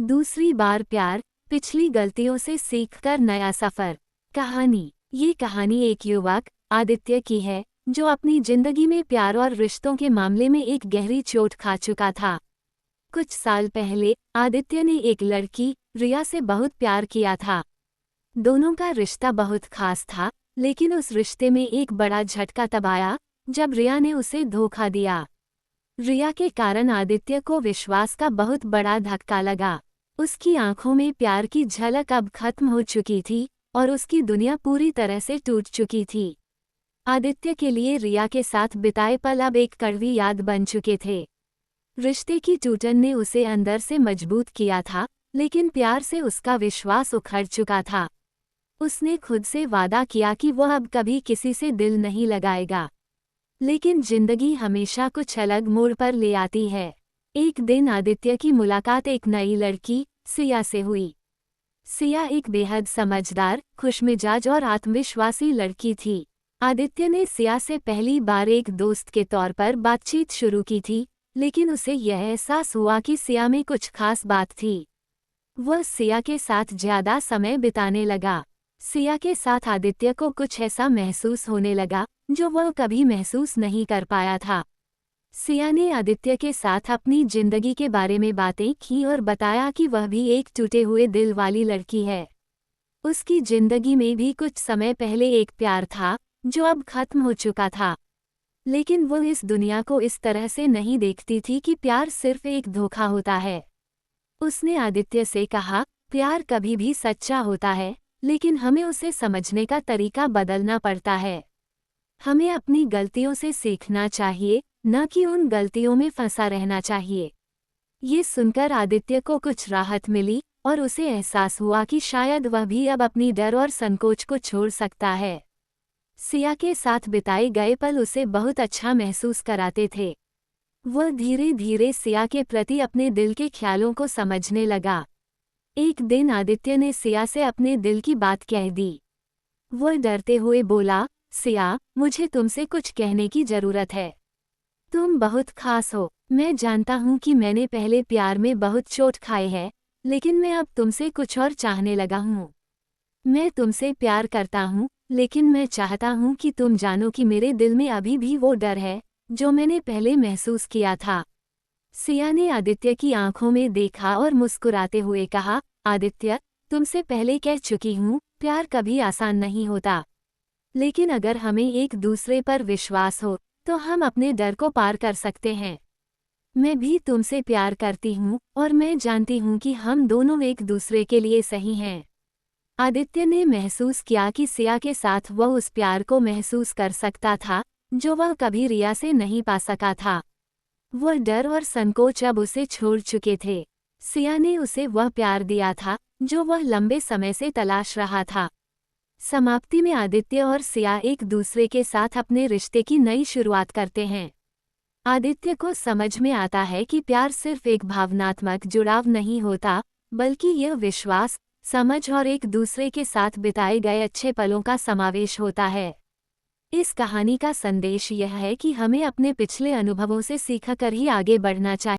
दूसरी बार प्यार, पिछली गलतियों से सीखकर नया सफर। कहानी। ये कहानी एक युवक आदित्य की है जो अपनी जिंदगी में प्यार और रिश्तों के मामले में एक गहरी चोट खा चुका था। कुछ साल पहले आदित्य ने एक लड़की रिया से बहुत प्यार किया था। दोनों का रिश्ता बहुत खास था, लेकिन उस रिश्ते में एक बड़ा झटका तब आया जब रिया ने उसे धोखा दिया। रिया के कारण आदित्य को विश्वास का बहुत बड़ा धक्का लगा। उसकी आंखों में प्यार की झलक अब खत्म हो चुकी थी और उसकी दुनिया पूरी तरह से टूट चुकी थी। आदित्य के लिए रिया के साथ बिताए पल अब एक कड़वी याद बन चुके थे। रिश्ते की टूटन ने उसे अंदर से मजबूत किया था, लेकिन प्यार से उसका विश्वास उखड़ चुका था। उसने खुद से वादा किया कि वह अब कभी किसी से दिल नहीं लगाएगा। लेकिन जिंदगी हमेशा कुछ अलग मोड़ पर ले आती है। एक दिन आदित्य की मुलाकात एक नई लड़की सिया से हुई। सिया एक बेहद समझदार, खुशमिजाज और आत्मविश्वासी लड़की थी। आदित्य ने सिया से पहली बार एक दोस्त के तौर पर बातचीत शुरू की थी, लेकिन उसे यह एहसास हुआ कि सिया में कुछ खास बात थी। वह सिया के साथ ज्यादा समय बिताने लगा। सिया के साथ आदित्य को कुछ ऐसा महसूस होने लगा जो वह कभी महसूस नहीं कर पाया था। सिया ने आदित्य के साथ अपनी जिंदगी के बारे में बातें की और बताया कि वह भी एक टूटे हुए दिल वाली लड़की है। उसकी जिंदगी में भी कुछ समय पहले एक प्यार था जो अब खत्म हो चुका था, लेकिन वो इस दुनिया को इस तरह से नहीं देखती थी कि प्यार सिर्फ एक धोखा होता है। उसने आदित्य से कहा, प्यार कभी भी सच्चा होता है, लेकिन हमें उसे समझने का तरीका बदलना पड़ता है। हमें अपनी गलतियों से सीखना चाहिए, न कि उन गलतियों में फंसा रहना चाहिए। ये सुनकर आदित्य को कुछ राहत मिली और उसे एहसास हुआ कि शायद वह भी अब अपनी डर और संकोच को छोड़ सकता है। सिया के साथ बिताए गए पल उसे बहुत अच्छा महसूस कराते थे। वह धीरे धीरे सिया के प्रति अपने दिल के ख्यालों को समझने लगा। एक दिन आदित्य ने सिया से अपने दिल की बात कह दी। वह डरते हुए बोला, सिया, मुझे तुमसे कुछ कहने की जरूरत है। तुम बहुत खास हो। मैं जानता हूँ कि मैंने पहले प्यार में बहुत चोट खाई है, लेकिन मैं अब तुमसे कुछ और चाहने लगा हूँ। मैं तुमसे प्यार करता हूँ, लेकिन मैं चाहता हूँ कि तुम जानो कि मेरे दिल में अभी भी वो डर है जो मैंने पहले महसूस किया था। सिया ने आदित्य की आंखों में देखा और मुस्कुराते हुए कहा, आदित्य, तुमसे पहले कह चुकी हूँ, प्यार कभी आसान नहीं होता। लेकिन अगर हमें एक दूसरे पर विश्वास हो तो हम अपने डर को पार कर सकते हैं। मैं भी तुमसे प्यार करती हूँ और मैं जानती हूँ कि हम दोनों एक दूसरे के लिए सही हैं। आदित्य ने महसूस किया कि सिया के साथ वह उस प्यार को महसूस कर सकता था जो वह कभी रिया से नहीं पा सका था। वह डर और संकोच अब उसे छोड़ चुके थे। सिया ने उसे वह प्यार दिया था जो वह लंबे समय से तलाश रहा था। समाप्ति में आदित्य और सिया एक दूसरे के साथ अपने रिश्ते की नई शुरुआत करते हैं। आदित्य को समझ में आता है कि प्यार सिर्फ एक भावनात्मक जुड़ाव नहीं होता, बल्कि यह विश्वास, समझ और एक दूसरे के साथ बिताए गए अच्छे पलों का समावेश होता है। इस कहानी का संदेश यह है कि हमें अपने पिछले अनुभवों से सीखकर ही आगे बढ़ना चाहिए।